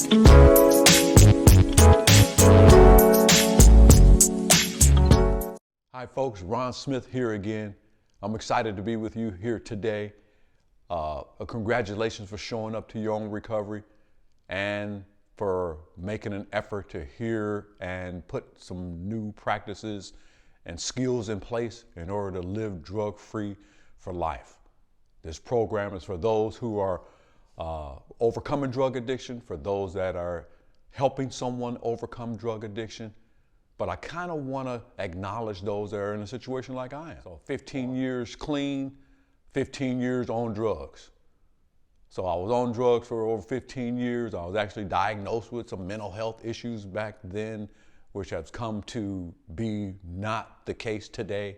Hi folks, Ron Smith here again. I'm excited to be with you here today. Congratulations for showing up to your own recovery and for making an effort to hear and put some new practices and skills in place in order to live drug-free for life. This program is for those who are overcoming drug addiction, for those that are helping someone overcome drug addiction. But I kind of want to acknowledge those that are in a situation like I am. So 15 years clean, 15 years on drugs. So I was on drugs for over 15 years. I was actually diagnosed with some mental health issues back then, which has come to be not the case today.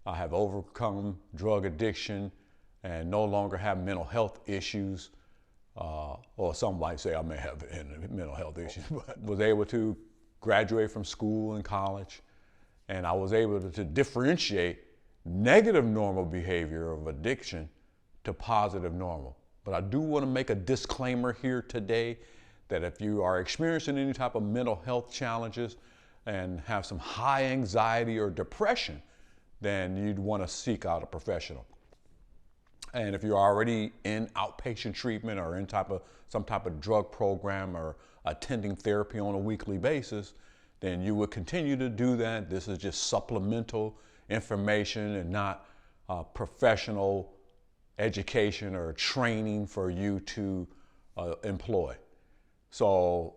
I have overcome drug addiction and no longer have mental health issues. Or some might say I may have mental health issues, but was able to graduate from school and college, and I was able to differentiate negative normal behavior of addiction to positive normal. But I do want to make a disclaimer here today that if you are experiencing any type of mental health challenges and have some high anxiety or depression, then you'd want to seek out a professional. And if you're already in outpatient treatment or in some type of drug program or attending therapy on a weekly basis, then you would continue to do that. This is just supplemental information and not professional education or training for you to employ. So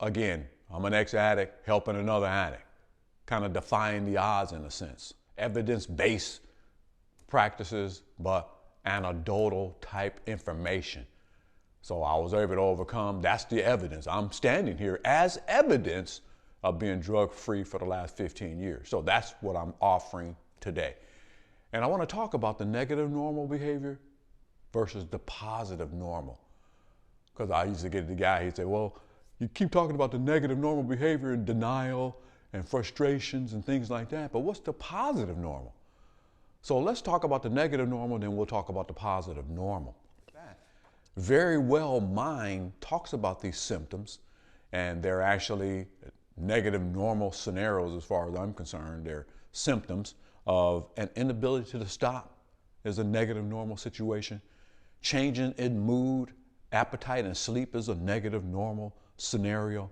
again, I'm an ex-addict helping another addict, kind of defying the odds in a sense. Evidence-based practices, but anecdotal type information. So I was able to overcome, that's the evidence. I'm standing here as evidence of being drug-free for the last 15 years. So that's what I'm offering today. And I want to talk about the negative normal behavior versus the positive normal. Because I used to get the guy, he'd say, well, you keep talking about the negative normal behavior and denial and frustrations and things like that, but what's the positive normal? So let's talk about the negative normal, then we'll talk about the positive normal. Very Well Mind talks about these symptoms, and they're actually negative normal scenarios as far as I'm concerned. They're symptoms of an inability to stop is a negative normal situation. Changing in mood, appetite, and sleep is a negative normal scenario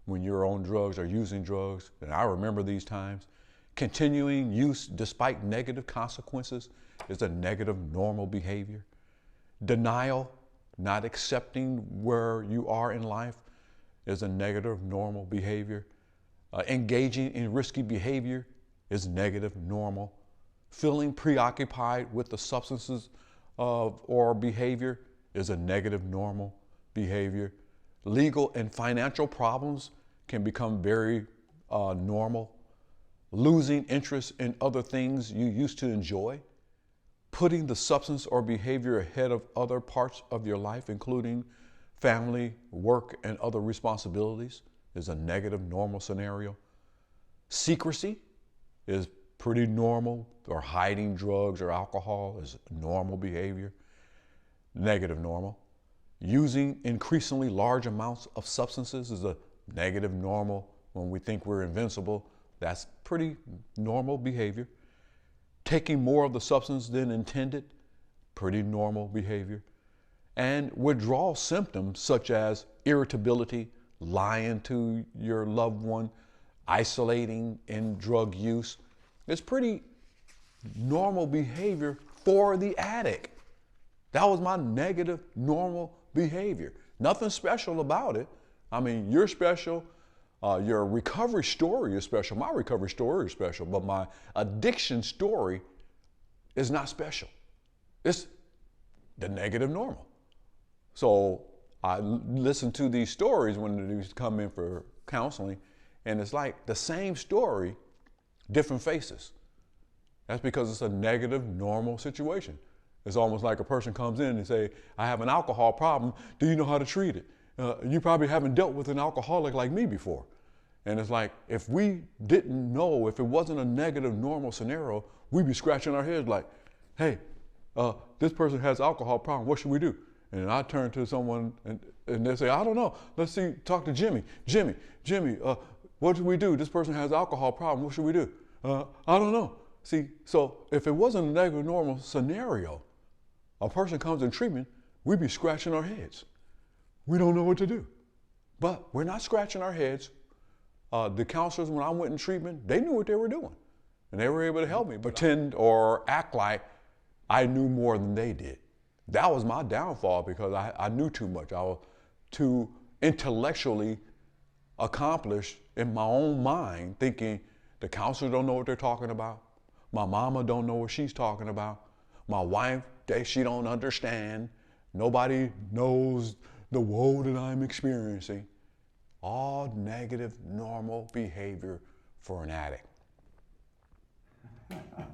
when you're on drugs or using drugs, and I remember these times. Continuing use despite negative consequences is a negative normal behavior. Denial, not accepting where you are in life, is a negative normal behavior. Engaging in risky behavior is negative normal. Feeling preoccupied with the substances or behavior is a negative normal behavior. Legal and financial problems can become very normal. Losing interest in other things you used to enjoy. Putting the substance or behavior ahead of other parts of your life, including family, work, and other responsibilities, is a negative normal scenario. Secrecy is pretty normal, or hiding drugs or alcohol is normal behavior, negative normal. Using increasingly large amounts of substances is a negative normal. When we think we're invincible, that's pretty normal behavior. Taking more of the substance than intended, pretty normal behavior. And withdrawal symptoms such as irritability, lying to your loved one, isolating in drug use, is pretty normal behavior for the addict. That was my negative normal behavior. Nothing special about it. I mean, you're special. Your recovery story is special. My recovery story is special, but my addiction story is not special. It's the negative normal. So I listen to these stories when they come in for counseling, and it's like the same story, different faces. That's because it's a negative normal situation. It's almost like a person comes in and say, I have an alcohol problem. Do you know how to treat it? You probably haven't dealt with an alcoholic like me before. And it's like, if we didn't know, if it wasn't a negative normal scenario, we'd be scratching our heads like, hey, this person has alcohol problem, what should we do? And I turn to someone and they say, I don't know. Let's see, talk to Jimmy. Jimmy, what should we do? This person has alcohol problem. What should we do? I don't know. See, so if it wasn't a negative normal scenario, a person comes in treatment, we'd be scratching our heads. We don't know what to do. But we're not scratching our heads. The counselors, when I went in treatment, they knew what they were doing. And they were able to help me pretend or act like I knew more than they did. That was my downfall because I knew too much. I was too intellectually accomplished in my own mind, thinking the counselors don't know what they're talking about. My mama don't know what she's talking about. My wife, she don't understand. Nobody knows the woe that I'm experiencing. All negative, normal behavior for an addict.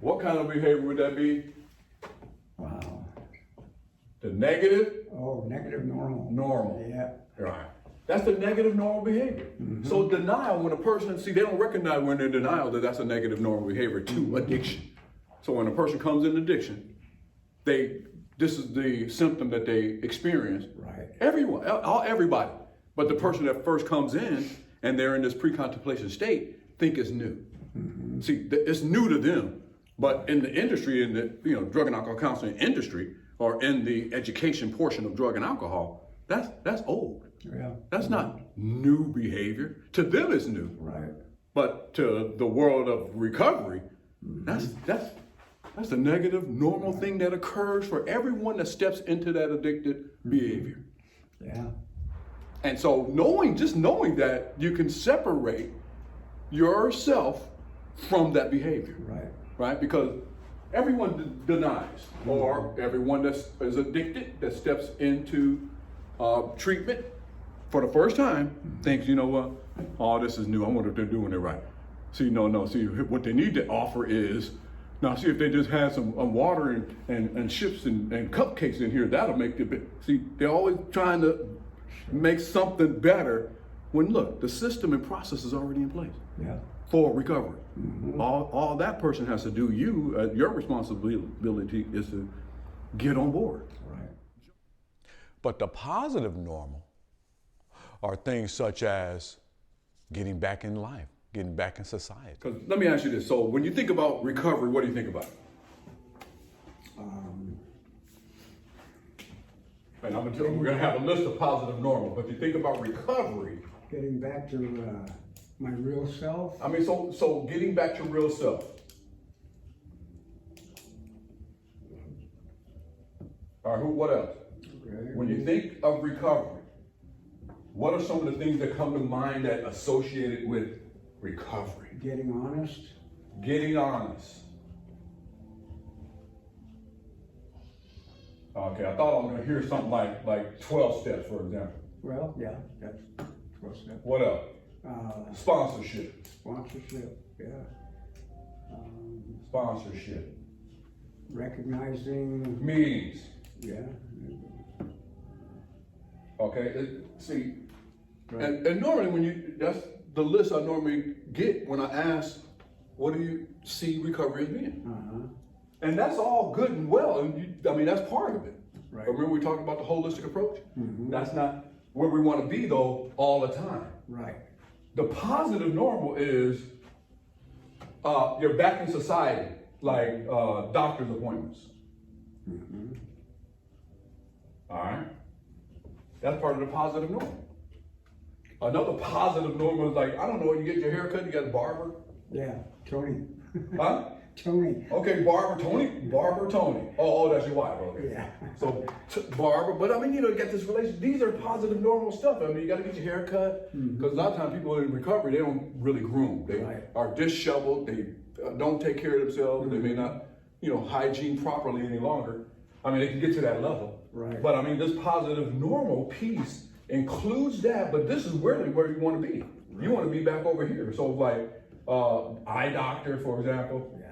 What kind of behavior would that be? Wow. The negative? Oh, negative normal. Normal. Yeah. Right. That's the negative normal behavior. Mm-hmm. So denial, when a person, they don't recognize when they're in denial that that's a negative normal behavior to addiction. So when a person comes in addiction, this is the symptom that they experience. Right. Everybody. But the person that first comes in and they're in this pre-contemplation state think it's new. Mm-hmm. See, it's new to them. But in the industry, in the drug and alcohol counseling industry, or in the education portion of drug and alcohol, that's old. Yeah. That's not new behavior. To them, it's new. Right. But to the world of recovery, mm-hmm. that's a negative, normal thing that occurs for everyone that steps into that addicted behavior. Yeah. And so just knowing that, you can separate yourself from that behavior. Right. Right? Because everyone denies, or everyone that is addicted that steps into treatment for the first time thinks, you know what, all this is new. I wonder if they're doing it right. See, no. See, what they need to offer is, now see if they just had some water and chips and cupcakes in here, that'll make it. See, they're always trying to make something better when, look, the system and process is already in place. Yeah. For recovery. Mm-hmm. All that person has to do, your responsibility is to get on board. Right. But the positive normal are things such as getting back in life, getting back in society. Because let me ask you this. So when you think about recovery, what do you think about? And I'm going to tell you, we're going to have a list of positive normal, but you think about recovery. Getting back to my real self. I mean, so getting back to real self. All right, what else? Okay. When you think of recovery, what are some of the things that come to mind that associated with recovery? Getting honest. Getting honest. Okay, I thought I was going to hear something like 12 steps, for example. Well, yeah, that's 12 steps. What else? Sponsorship. Sponsorship, yeah. Sponsorship. Recognizing. Meetings. Yeah. Okay, see, right. and normally that's the list I normally get when I ask, what do you see recovery as being? Uh-huh. And that's all good and well, and that's part of it. Right. Remember we talked about the holistic approach? Mm-hmm. That's not where we want to be though all the time. Right. The positive normal is you're back in society, like doctor's appointments. Mm-hmm. All right? That's part of the positive normal. Another positive normal is like, I don't know, you get your hair cut, you got a barber. Yeah, Tony. Huh? Tony. Okay, Barber Tony. Oh, that's your wife. Okay. Yeah. So Barber, but you get this relationship. These are positive, normal stuff. You got to get your hair cut because a lot of times people in recovery, they don't really groom. They are disheveled. They don't take care of themselves. They may not, hygiene properly any longer. They can get to that level. Right. But this positive, normal piece includes that. But this is where you want to be. Right. You want to be back over here. So like eye doctor, for example. Yeah.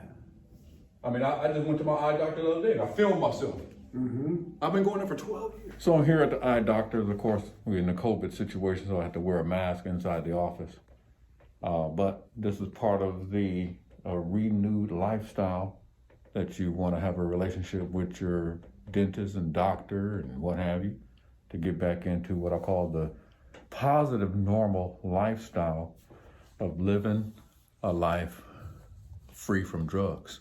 I just went to my eye doctor the other day and I filmed myself. Mm-hmm. I've been going there for 12 years. So I'm here at the eye doctor's. Of course, we're in the COVID situation, so I have to wear a mask inside the office. But this is part of the renewed lifestyle that you want to have a relationship with your dentist and doctor and what have you, to get back into what I call the positive normal lifestyle of living a life free from drugs.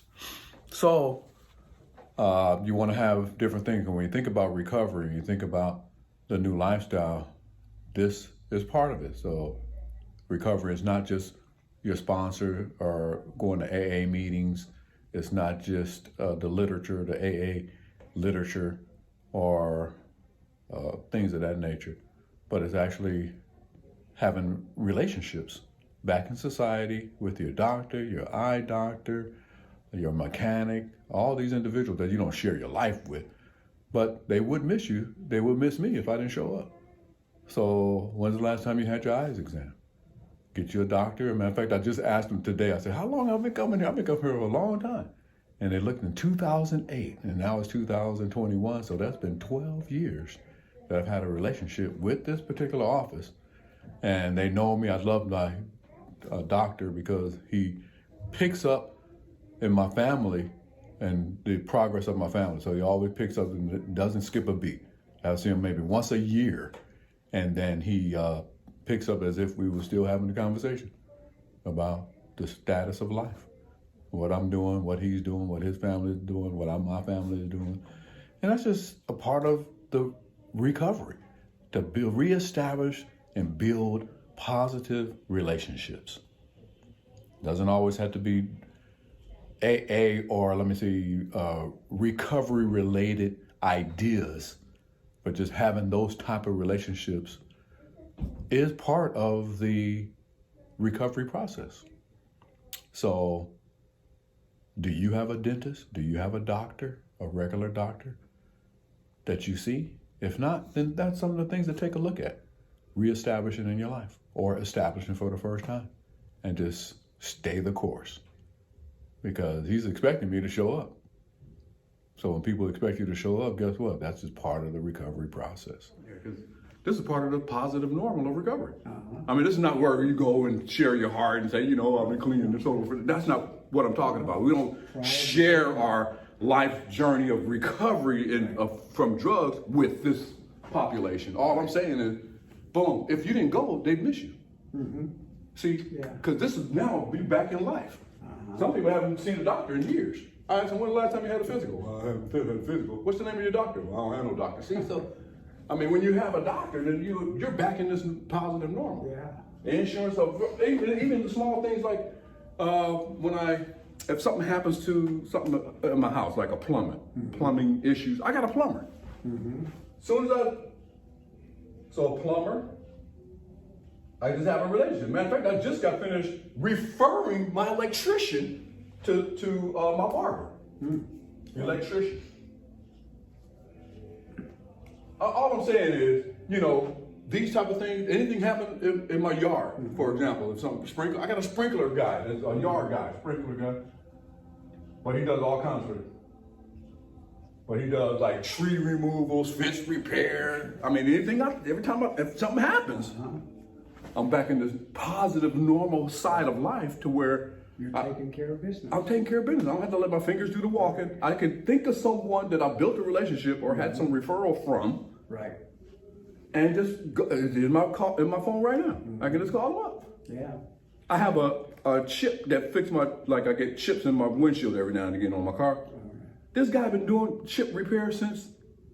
So you want to have different things. And when you think about recovery, you think about the new lifestyle, this is part of it. So recovery is not just your sponsor or going to AA meetings. It's not just the literature, the AA literature, or things of that nature, but it's actually having relationships back in society with your doctor, your eye doctor, your mechanic, all these individuals that you don't share your life with, but they would miss you. They would miss me if I didn't show up. So when's the last time you had your eyes examined? Get you a doctor. As a matter of fact, I just asked them today, I said, how long have I been coming here? I've been coming here for a long time. And they looked in 2008, and now it's 2021, so that's been 12 years that I've had a relationship with this particular office. And they know me. I love my doctor because he picks up in my family and the progress of my family. So he always picks up and doesn't skip a beat. I see him maybe once a year, and then he picks up as if we were still having a conversation about the status of life, what I'm doing, what he's doing, what his family is doing, what my family is doing. And that's just a part of the recovery, to reestablish and build positive relationships. Doesn't always have to be AA or recovery related ideas, but just having those type of relationships is part of the recovery process. So do you have a dentist? Do you have a doctor, a regular doctor that you see? If not, then that's some of the things to take a look at. Reestablishing in your life or establishing for the first time, and just stay the course, because he's expecting me to show up. So when people expect you to show up, guess what? That's just part of the recovery process. Yeah, because this is part of the positive normal of recovery. I mean, this is not where you go and share your heart and say, you know, I've been clean and sober. That's not what I'm talking about. We don't share our life journey of recovery from drugs with this population. All I'm saying is, boom, if you didn't go, they'd miss you. Mm-hmm. See, because this is now be back in life. Some people haven't seen a doctor in years. I asked them, when the last time you had a physical? Well, I haven't had a physical. What's the name of your doctor? Well, I don't have no doctor. See, so, I mean, when you have a doctor, then you're back in this positive normal. Yeah. Insurance, even the small things like if something happens to something in my house, like a plumbing issues, I got a plumber. Mm-hmm. So a plumber, I just have a relationship. Matter of fact, I just got finished referring my electrician to my barber. Electrician. All I'm saying is, you know, these type of things, anything happen in my yard, for example, if something I got a sprinkler guy, there's a yard guy, sprinkler guy, but he does all kinds of it. But he does like tree removals, fence repair. I mean, every time if something happens, I'm back in this positive, normal side of life to where you're taking care of business. I'm taking care of business. I don't have to let my fingers do the walking. I can think of someone that I built a relationship or had some referral from. Right. And just go, in my phone right now. I can just call them up. Yeah. I have a chip that fixes I get chips in my windshield every now and again on my car. This guy been doing chip repair since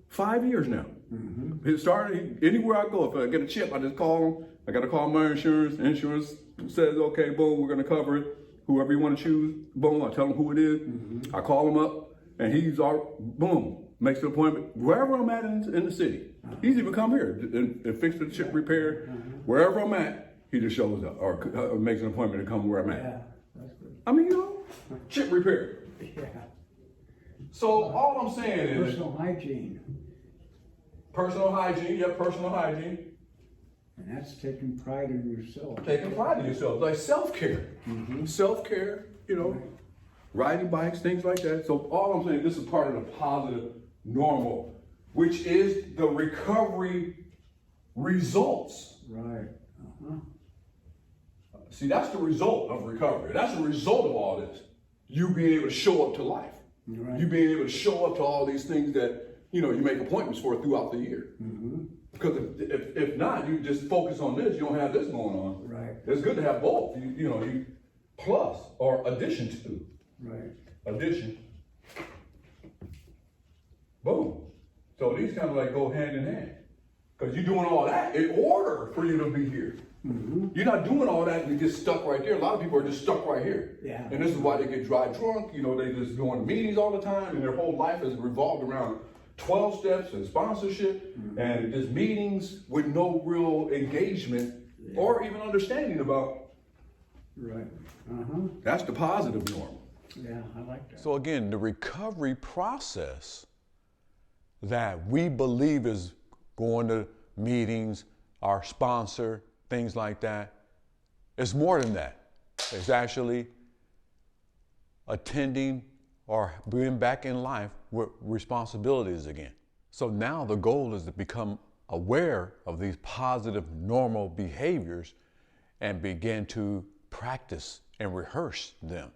5 years now. Mm-hmm. It started, anywhere I go, if I get a chip, I just call him. I got to call my insurance. Insurance says, okay, boom, we're going to cover it. Whoever you want to choose, boom, I tell him who it is. Mm-hmm. I call him up, and he's boom, makes the appointment wherever I'm at in the city. He's even come here and fixed the chip repair. Wherever I'm at, he just shows up or makes an appointment to come where I'm at. Yeah, that's good. I mean, you know, chip repair. Yeah. So all I'm saying is personal hygiene. Personal hygiene, yeah, personal hygiene. And that's taking pride in yourself. Taking pride in yourself, like self-care. Mm-hmm. Self-care, you know, riding bikes, things like that. So all I'm saying, this is part of the positive normal, which is the recovery results. Right. See, that's the result of recovery. That's the result of all this. You being able to show up to life. Right. You being able to show up to all these things that, you make appointments for it throughout the year. Because if not, you just focus on this, you don't have this going on. Right. It's good to have both. You plus or addition to. Right. Addition. Boom. So these kind of like go hand in hand. Because you're doing all that in order for you to be here. You're not doing all that and you get stuck right there. A lot of people are just stuck right here. Yeah. And this is why they get dry drunk. They just go in meetings all the time and their whole life is revolved around 12 steps and sponsorship and just meetings with no real engagement or even understanding about. Right. That's the positive norm. Yeah, I like that. So again, the recovery process that we believe is going to meetings, our sponsor, things like that, is more than that. It's actually attending or being back in life with responsibilities again. So now the goal is to become aware of these positive, normal behaviors and begin to practice and rehearse them.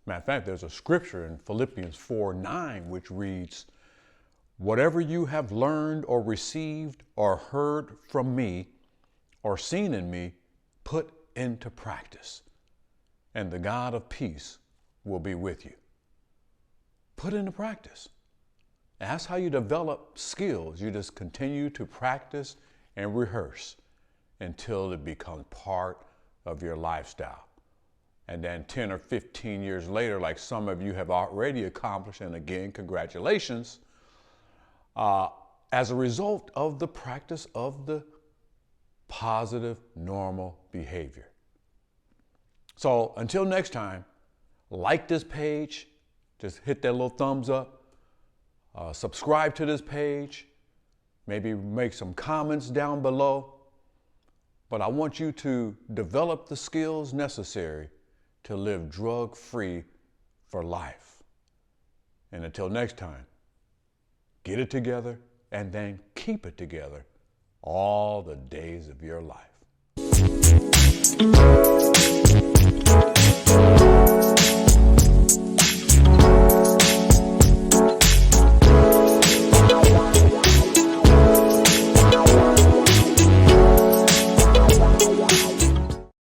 Matter of fact, there's a scripture in Philippians 4:9 which reads, "Whatever you have learned or received or heard from me or seen in me, put into practice, and the God of peace will be with you." Put into practice. That's how you develop skills. You just continue to practice and rehearse until it becomes part of your lifestyle. And then 10 or 15 years later, like some of you have already accomplished, and again, congratulations, as a result of the practice of the positive, normal behavior. So until next time, like this page, just hit that little thumbs up, subscribe to this page, maybe make some comments down below. But I want you to develop the skills necessary to live drug-free for life. And until next time, get it together and then keep it together all the days of your life.